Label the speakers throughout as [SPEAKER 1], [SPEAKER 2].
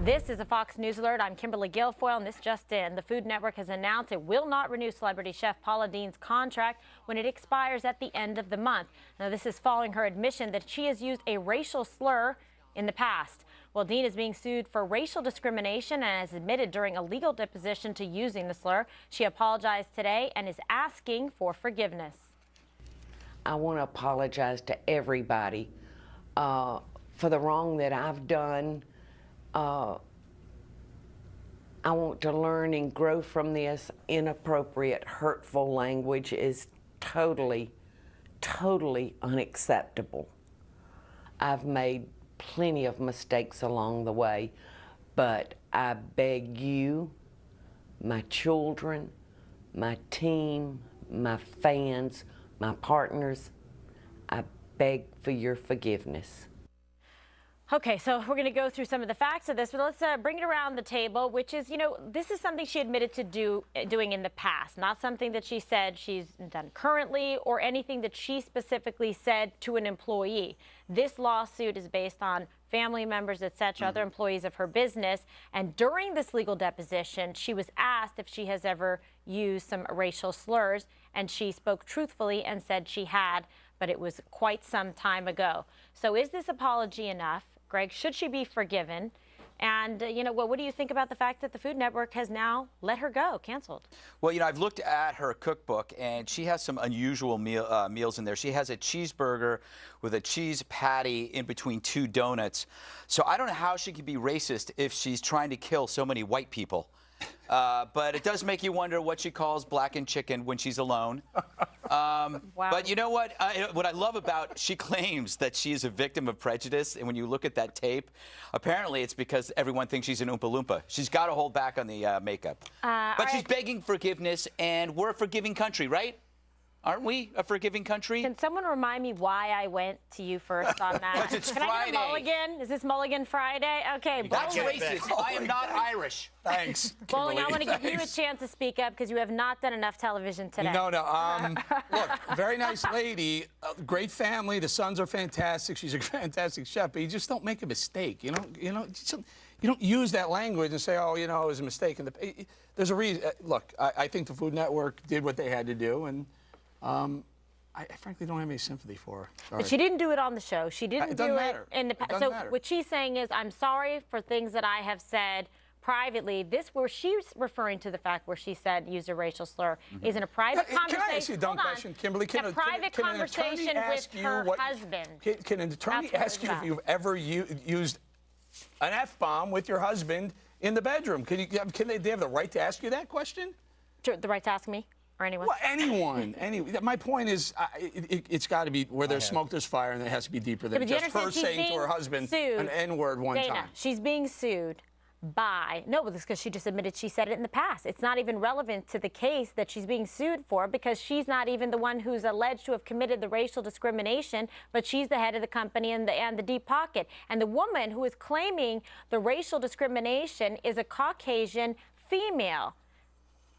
[SPEAKER 1] This is a Fox News Alert. I'm Kimberly Guilfoyle, and this just in. The Food Network has announced it will not renew celebrity chef Paula Deens' contract when it expires at the end of the month. Now, this is following her admission that she has used a racial slur in the past. Well, Dean is being sued for racial discrimination and has admitted during a legal deposition to using the slur. She apologized today and is asking for forgiveness.
[SPEAKER 2] I want to apologize to everybody for the wrong that I've done. I want to learn and grow from this. Inappropriate, hurtful language is totally, totally unacceptable. I've made plenty of mistakes along the way, but I beg you, my children, my team, my fans, my partners, I beg for your forgiveness.
[SPEAKER 1] Okay, so we're going to go through some of the facts of this, but let's bring it around the table, which is, this is something she admitted to doing in the past, not something that she said she's done currently or anything that she specifically said to an employee. This lawsuit is based on family members, etc., other employees of her business, and during this legal deposition, she was asked if she has ever used some racial slurs, and she spoke truthfully and said she had, but it was quite some time ago. So is this apology enough? Greg, should she be forgiven? And, what do you think about the fact that the Food Network has now let her go, canceled?
[SPEAKER 3] Well, I've looked at her cookbook, and she has some unusual meals in there. She has a cheeseburger with a cheese patty in between 2 donuts. So I don't know how she could be racist if she's trying to kill so many white people. But it does make you wonder what she calls blackened chicken when she's alone. Wow. But you know what? What I love about, she claims that she is a victim of prejudice, and when you look at that tape, apparently it's because everyone thinks she's an Oompa Loompa. She's got to hold back on the makeup. But she's begging forgiveness, and we're a forgiving country, right? Aren't we a forgiving country?
[SPEAKER 1] Can someone remind me why I went to you first on that?
[SPEAKER 3] Because it's
[SPEAKER 1] Can
[SPEAKER 3] Friday.
[SPEAKER 1] I get a mulligan? Is this Mulligan Friday? Okay.
[SPEAKER 3] That's racist. I am not Irish.
[SPEAKER 4] Thanks,
[SPEAKER 1] Bowling, I want to give you a chance to speak up because you have not done enough television today.
[SPEAKER 4] No. Look, very nice lady, great family. The sons are fantastic. She's a fantastic chef, but you just don't make a mistake. You don't use that language and say, oh, it was a mistake. There's a reason. Look, I think the Food Network did what they had to do, and I frankly don't have any sympathy for her. Sorry.
[SPEAKER 1] But she didn't do it on the show. She didn't do it in the past. So
[SPEAKER 4] matter.
[SPEAKER 1] What she's saying is, I'm sorry for things that I have said privately. This, where she's referring to the fact where she said use a racial slur, is in a private conversation.
[SPEAKER 4] Can I ask you a dumb question, Kimberly?
[SPEAKER 1] A private conversation with her husband.
[SPEAKER 4] Can an attorney ask you if you've ever used an F-bomb with your husband in the bedroom? Can they have the right to ask you that question?
[SPEAKER 1] The right to ask me? Or anyone?
[SPEAKER 4] Well, anyone. My point is, it's got to be where there's smoke, there's fire, and it has to be deeper than just her saying to her husband an N-word one time.
[SPEAKER 1] She's being sued by, no, but it's because she just admitted she said it in the past. It's not even relevant to the case that she's being sued for because she's not even the one who's alleged to have committed the racial discrimination, but she's the head of the company and the deep pocket. And the woman who is claiming the racial discrimination is a Caucasian female.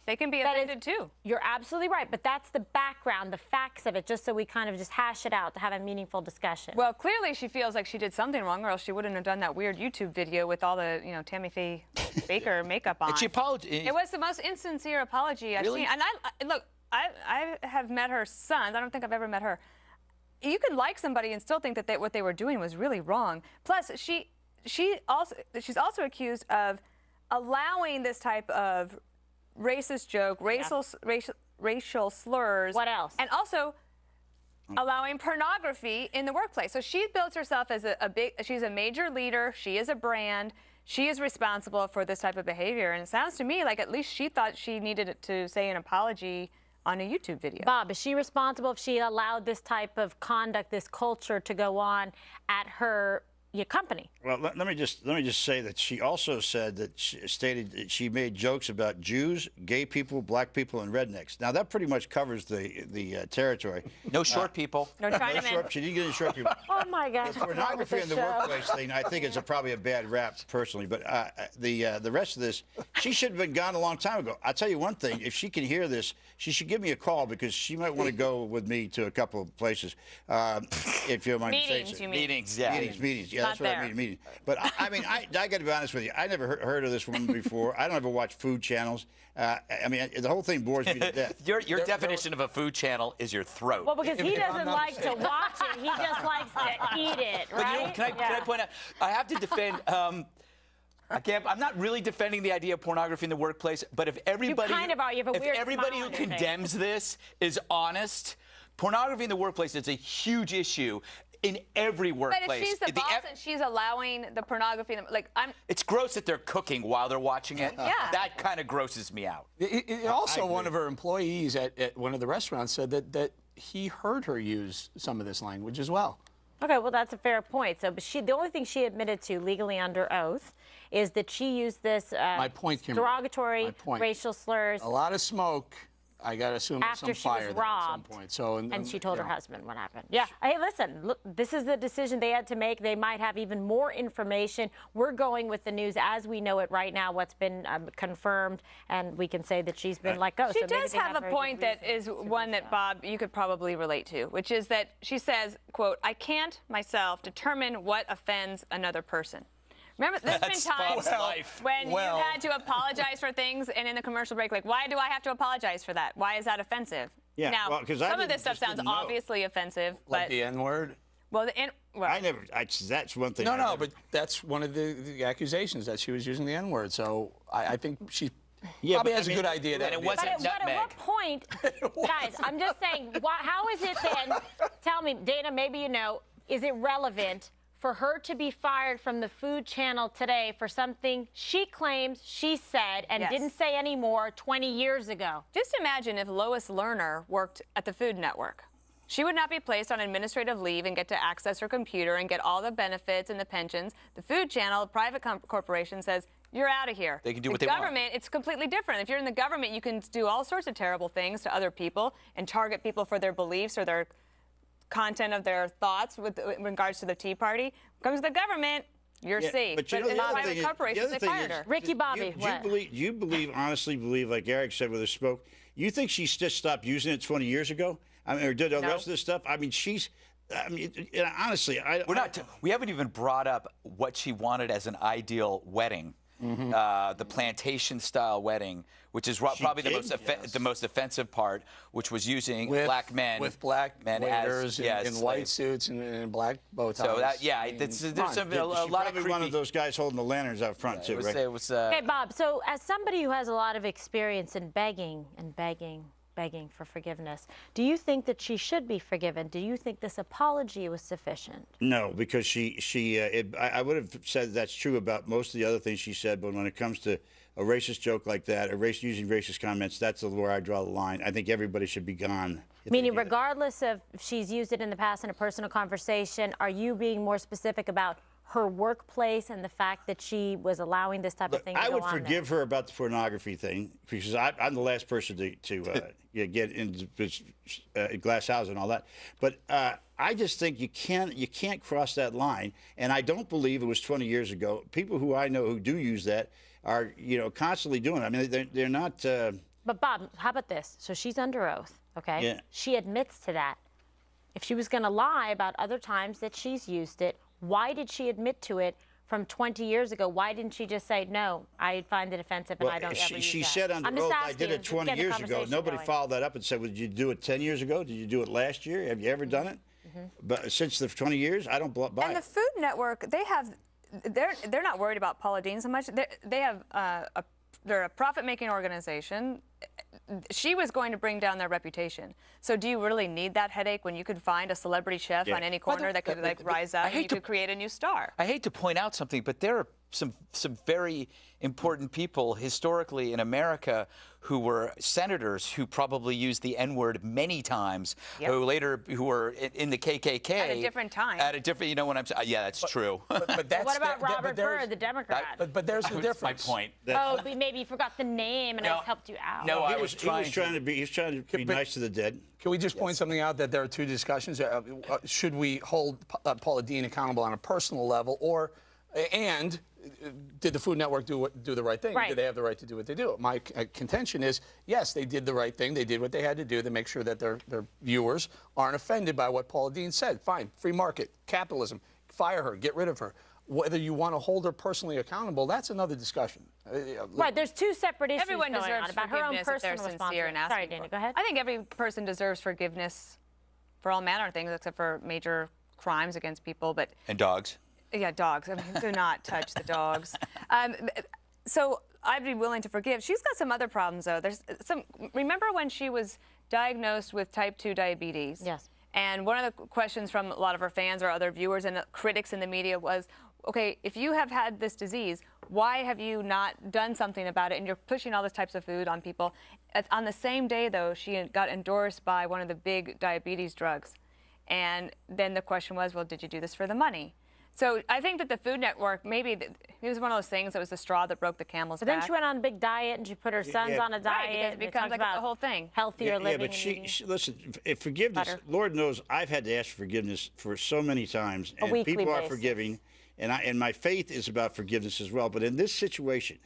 [SPEAKER 5] They can be offended too.
[SPEAKER 1] You're absolutely right, but that's the background, the facts of it, just so we kind of just hash it out to have a meaningful discussion.
[SPEAKER 5] Well, clearly she feels like she did something wrong, or else she wouldn't have done that weird YouTube video with all the, Tammy Faye Baker makeup on.
[SPEAKER 3] And she apologized.
[SPEAKER 5] It was the most insincere apology I've seen. And I have met her sons. I don't think I've ever met her. You can like somebody and still think that what they were doing was really wrong. Plus, she's also accused of allowing this type of racist joke, racial slurs.
[SPEAKER 1] What else?
[SPEAKER 5] And also allowing pornography in the workplace. So she builds herself as she's a major leader. She is a brand. She is responsible for this type of behavior. And it sounds to me like at least she thought she needed to say an apology on a YouTube video.
[SPEAKER 1] Bob, is she responsible if she allowed this type of conduct, this culture to go on at her company?
[SPEAKER 6] Well, let me just say that she also said that she made jokes about Jews, gay people, black people, and rednecks. Now that pretty much covers the territory.
[SPEAKER 3] No short people.
[SPEAKER 5] No Chinamen.
[SPEAKER 6] She didn't get any short people.
[SPEAKER 1] Oh my gosh!
[SPEAKER 6] The pornography in the workplace thing, I think, is probably a bad rap personally. But the rest of this, she should have been gone a long time ago. I'll tell you one thing: if she can hear this, she should give me a call because she might want to go with me to a couple of places. If you don't mind me saying so.
[SPEAKER 5] Meetings, you mean?
[SPEAKER 3] Meetings, yeah.
[SPEAKER 6] Meetings. Yeah, That's what I mean. But I mean, I got to be honest with you. I never heard of this woman before. I don't ever watch food channels. I mean, the whole thing bores me to death.
[SPEAKER 3] Your definition of a food channel is your throat.
[SPEAKER 1] Well, because he doesn't like to watch it. He just likes to eat it,
[SPEAKER 3] But
[SPEAKER 1] right?
[SPEAKER 3] can I point out? I have to defend. I'm not really defending the idea of pornography in the workplace, but if everybody,
[SPEAKER 1] kind of are. You have a
[SPEAKER 3] if
[SPEAKER 1] weird
[SPEAKER 3] everybody
[SPEAKER 1] smile
[SPEAKER 3] who
[SPEAKER 1] on your face.
[SPEAKER 3] condemns this is honest, pornography in the workplace is a huge issue in every workplace.
[SPEAKER 5] But if she's the boss and she's allowing the pornography,
[SPEAKER 3] it's gross that they're cooking while they're watching it.
[SPEAKER 5] Yeah.
[SPEAKER 3] That kind of grosses me out.
[SPEAKER 4] Also, one of her employees at one of the restaurants said that he heard her use some of this language as well.
[SPEAKER 1] Okay, well, that's a fair point. So, but the only thing she admitted to legally under oath is that she used this
[SPEAKER 4] My point, Kimberly.
[SPEAKER 1] derogatory
[SPEAKER 4] My point.
[SPEAKER 1] racial slurs
[SPEAKER 4] A lot of smoke. I got to assume there's
[SPEAKER 1] after
[SPEAKER 4] some
[SPEAKER 1] she was
[SPEAKER 4] fire there at some
[SPEAKER 1] robbed.
[SPEAKER 4] point. So,
[SPEAKER 1] and she told her
[SPEAKER 4] yeah.
[SPEAKER 1] husband what happened. Yeah. Hey, listen, look, this is the decision they had to make. They might have even more information. We're going with the news as we know it right now, what's been confirmed, and we can say that she's been let go.
[SPEAKER 5] She
[SPEAKER 1] So maybe
[SPEAKER 5] does
[SPEAKER 1] they
[SPEAKER 5] have a
[SPEAKER 1] very
[SPEAKER 5] point
[SPEAKER 1] good
[SPEAKER 5] that is
[SPEAKER 1] reason to
[SPEAKER 5] one
[SPEAKER 1] do
[SPEAKER 5] that,
[SPEAKER 1] so.
[SPEAKER 5] Bob, you could probably relate to, which is that she says, quote, I can't myself determine what offends another person. Remember, there's
[SPEAKER 3] That's
[SPEAKER 5] been times
[SPEAKER 3] Bob's life.
[SPEAKER 5] when you had to apologize for things, and in the commercial break, like, why do I have to apologize for that? Why is that offensive?
[SPEAKER 6] Yeah,
[SPEAKER 5] now,
[SPEAKER 6] well, 'cause I
[SPEAKER 5] some of
[SPEAKER 6] didn't-
[SPEAKER 5] this stuff
[SPEAKER 6] just
[SPEAKER 5] sounds
[SPEAKER 6] didn't know.
[SPEAKER 5] obviously offensive,
[SPEAKER 4] Like
[SPEAKER 5] but
[SPEAKER 4] the N-word?
[SPEAKER 5] well,
[SPEAKER 6] That's one thing.
[SPEAKER 4] No, but that's one of the accusations, that she was using the N-word. So I think she probably has a good idea.
[SPEAKER 3] And it wasn't
[SPEAKER 1] But at
[SPEAKER 3] nutmeg.
[SPEAKER 1] what point, guys, I'm just saying, how is it then, tell me, Dana, maybe you know, is it relevant for her to be fired from the Food Channel today for something she claims she said and
[SPEAKER 5] Yes.
[SPEAKER 1] didn't say anymore 20 years ago?
[SPEAKER 5] just imagine if Lois Lerner worked at the Food Network. She would not be placed on administrative leave and get to access her computer and get all the benefits and the pensions. The Food Channel, a private corporation, says, you're out of here.
[SPEAKER 3] They can do what they want.
[SPEAKER 5] The government, it's completely different. If you're in the government, you can do all sorts of terrible things to other people and target people for their beliefs or their content of their thoughts in regards to the Tea Party. Comes the government, you're safe.
[SPEAKER 6] But you know,
[SPEAKER 5] in
[SPEAKER 6] the
[SPEAKER 5] the
[SPEAKER 6] other
[SPEAKER 5] private
[SPEAKER 6] thing is-
[SPEAKER 5] corporations,
[SPEAKER 6] the other
[SPEAKER 5] they
[SPEAKER 6] thing
[SPEAKER 5] fired
[SPEAKER 6] is-
[SPEAKER 5] her.
[SPEAKER 1] Ricky Bobby, what?
[SPEAKER 6] honestly believe, like Eric said with her smoke, you think she just stopped using it 20 years ago? I mean, or did all the rest of this stuff? I mean, honestly,
[SPEAKER 3] We haven't even brought up what she wanted as an ideal wedding. The plantation-style wedding, which is probably the most offensive part, which was using black men
[SPEAKER 4] with black
[SPEAKER 3] men
[SPEAKER 4] waiters
[SPEAKER 3] as
[SPEAKER 4] in
[SPEAKER 3] slaves.
[SPEAKER 4] white suits and black bow ties.
[SPEAKER 3] So that, yeah,
[SPEAKER 4] I mean,
[SPEAKER 3] there's
[SPEAKER 4] come
[SPEAKER 3] a
[SPEAKER 4] on.
[SPEAKER 3] lot of
[SPEAKER 6] probably
[SPEAKER 3] creepy.
[SPEAKER 6] one of those guys holding the lanterns out front too, right?
[SPEAKER 3] It was
[SPEAKER 1] Okay, Bob, so as somebody who has a lot of experience in begging for forgiveness, do you think that she should be forgiven? Do you think this apology was sufficient?
[SPEAKER 6] No, because I would have said that's true about most of the other things she said, but when it comes to a racist joke like that, using racist comments, that's where I draw the line. I think everybody should be gone.
[SPEAKER 1] Meaning, regardless of if she's used it in the past in a personal conversation, are you being more specific about her workplace and the fact that she was allowing this type of thing to
[SPEAKER 6] I
[SPEAKER 1] go
[SPEAKER 6] would
[SPEAKER 1] on
[SPEAKER 6] forgive her about the pornography thing because I'm the last person to get into this glass house and all that. But I just think you can't cross that line. And I don't believe it was 20 years ago. People who I know who do use that are constantly doing it. I mean, they're not.
[SPEAKER 1] But Bob, how about this? So she's under oath, okay?
[SPEAKER 6] Yeah.
[SPEAKER 1] She admits to that. If she was going to lie about other times that she's used it, why did she admit to it from 20 years ago? Why didn't she just say, no, I find it offensive and I don't ever use
[SPEAKER 6] she
[SPEAKER 1] that?
[SPEAKER 6] said under
[SPEAKER 1] I'm just
[SPEAKER 6] oath, I did
[SPEAKER 1] asking,
[SPEAKER 6] it 20
[SPEAKER 1] get the
[SPEAKER 6] years ago.
[SPEAKER 1] conversation
[SPEAKER 6] Nobody
[SPEAKER 1] going.
[SPEAKER 6] followed that up and said, well, did you do it 10 years ago? Did you do it last year? Have you ever done it? But since the 20 years, I don't buy
[SPEAKER 5] And the
[SPEAKER 6] it.
[SPEAKER 5] Food Network, they're not worried about Paula Dean so much. They're a profit-making organization. She was going to bring down their reputation. So do you really need that headache when you could find a celebrity chef on any corner that could rise up and you could create a new star?
[SPEAKER 3] I hate to point out something, but there are some very important people historically in America who were senators who probably used the N-word many times, who were in the KKK
[SPEAKER 5] At a different time.
[SPEAKER 3] At a different, you know what I'm saying? Yeah, that's true.
[SPEAKER 4] But that's
[SPEAKER 1] What about Robert
[SPEAKER 4] there's-
[SPEAKER 1] Byrd, the Democrat?
[SPEAKER 4] But there's the
[SPEAKER 3] That's my
[SPEAKER 4] difference.
[SPEAKER 3] point.
[SPEAKER 1] Oh, but maybe you forgot the name and I just helped you out.
[SPEAKER 3] No,
[SPEAKER 6] He was trying to be nice to the dead.
[SPEAKER 4] Can we just point something out, that there are two discussions? Should we hold Paula Dean accountable on a personal level, and did the Food Network do the right thing?
[SPEAKER 1] Right.
[SPEAKER 4] Did they have the right to do what they do? My contention is, yes, they did the right thing. They did what they had to do to make sure that their viewers aren't offended by what Paula Dean said. Fine, free market, capitalism. fire her, get rid of her. Whether you want to hold her personally accountable, that's another discussion.
[SPEAKER 1] Right, there's two separate issues
[SPEAKER 5] Everyone
[SPEAKER 1] going
[SPEAKER 5] deserves
[SPEAKER 1] on about her own
[SPEAKER 5] forgiveness if they're
[SPEAKER 1] personal
[SPEAKER 5] sincere and
[SPEAKER 1] responsibility. Sorry,
[SPEAKER 5] asking
[SPEAKER 1] Dana,
[SPEAKER 5] for
[SPEAKER 1] go ahead.
[SPEAKER 5] I think every person deserves forgiveness for all manner of things, except for major crimes against people. But
[SPEAKER 3] And dogs.
[SPEAKER 5] yeah, dogs. I mean, do not touch the dogs. So I'd be willing to forgive. She's got some other problems, though. There's some. Remember when she was diagnosed with type 2 diabetes?
[SPEAKER 1] Yes.
[SPEAKER 5] And one of the questions from a lot of her fans or other viewers and critics in the media was, okay, if you have had this disease, why have you not done something about it? And you're pushing all these types of food on people. On the same day, though, she got endorsed by one of the big diabetes drugs. And then the question was, well, did you do this for the money? So I think that the Food Network, maybe it was one of those things that was the straw that broke the camel's back.
[SPEAKER 1] But then she went on a big diet and she put her sons on a diet.
[SPEAKER 5] Right, because it
[SPEAKER 1] and
[SPEAKER 5] becomes
[SPEAKER 1] talks
[SPEAKER 5] like
[SPEAKER 1] about
[SPEAKER 5] the whole thing.
[SPEAKER 1] Healthier living.
[SPEAKER 6] but listen, forgiveness,
[SPEAKER 1] Butter.
[SPEAKER 6] Lord knows I've had to ask for forgiveness for so many times. And
[SPEAKER 1] weekly
[SPEAKER 6] people are
[SPEAKER 1] basis.
[SPEAKER 6] forgiving, and my faith is about forgiveness as well. But in this situation,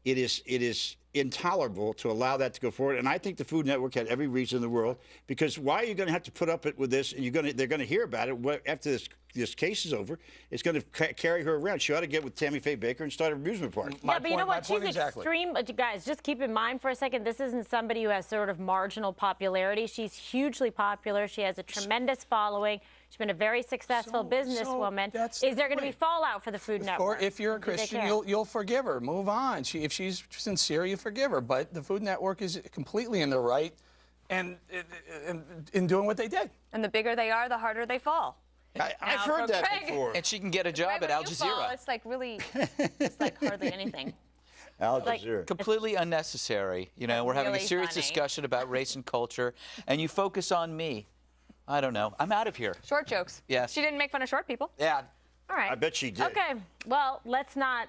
[SPEAKER 6] it is intolerable to allow that to go forward. And I think the Food Network had every reason in the world, because why are you going to have to put up with this? And they're going to hear about it after this case is over. It's going to carry her around. She ought to get with Tammy Faye Baker and start an amusement park.
[SPEAKER 1] Yeah, but you know what? She's extreme. Guys, just keep in mind for a second, this isn't somebody who has sort of marginal popularity. She's hugely popular. She has a tremendous following. She's been a very successful businesswoman. Is there going to be fallout for the Food Network?
[SPEAKER 4] If you're a Christian, you'll forgive her. Move on. If she's sincere, you forgive her. But the Food Network is completely in the right and in doing what they did.
[SPEAKER 5] And the bigger they are, the harder they fall.
[SPEAKER 6] I've heard that before.
[SPEAKER 3] And she can get a job at Al Jazeera.
[SPEAKER 5] It's like really, it's like hardly anything.
[SPEAKER 6] Al Jazeera.
[SPEAKER 3] Completely unnecessary. You know, we're having a
[SPEAKER 5] Really
[SPEAKER 3] serious
[SPEAKER 5] funny.
[SPEAKER 3] discussion about race and culture, and you focus on me. I don't know. I'm out of here.
[SPEAKER 5] Short jokes.
[SPEAKER 3] Yes.
[SPEAKER 5] She didn't make fun of short people.
[SPEAKER 3] Yeah.
[SPEAKER 1] All right.
[SPEAKER 6] I bet she did.
[SPEAKER 1] Okay. Well, let's not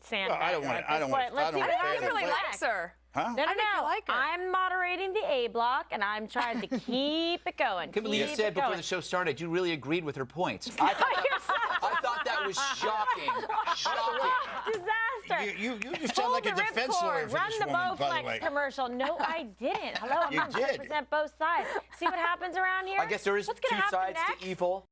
[SPEAKER 1] sandbag
[SPEAKER 6] Well, I don't
[SPEAKER 1] her
[SPEAKER 6] want
[SPEAKER 1] at
[SPEAKER 6] to. I
[SPEAKER 1] this
[SPEAKER 6] don't
[SPEAKER 1] point.
[SPEAKER 6] want to.
[SPEAKER 1] Let's see what
[SPEAKER 5] I
[SPEAKER 1] happens
[SPEAKER 5] really
[SPEAKER 1] next.
[SPEAKER 5] likes her.
[SPEAKER 6] Huh?
[SPEAKER 1] No,
[SPEAKER 5] I think you like her.
[SPEAKER 1] I'm moderating the A block, and I'm trying to keep it going.
[SPEAKER 3] I can't believe you said before the show started you really agreed with her points. I thought that was shocking. Shocking.
[SPEAKER 1] Disaster.
[SPEAKER 6] You just sound like a defense lawyer for
[SPEAKER 1] Run
[SPEAKER 6] this
[SPEAKER 1] the
[SPEAKER 6] woman, by the way.
[SPEAKER 1] Bowflex commercial. No, I didn't. Hello, I'm
[SPEAKER 6] You
[SPEAKER 1] going to
[SPEAKER 6] did.
[SPEAKER 1] represent both sides. See what happens around here?
[SPEAKER 3] I guess there is
[SPEAKER 1] What's gonna
[SPEAKER 3] two
[SPEAKER 1] happen
[SPEAKER 3] sides
[SPEAKER 1] next?
[SPEAKER 3] to evil.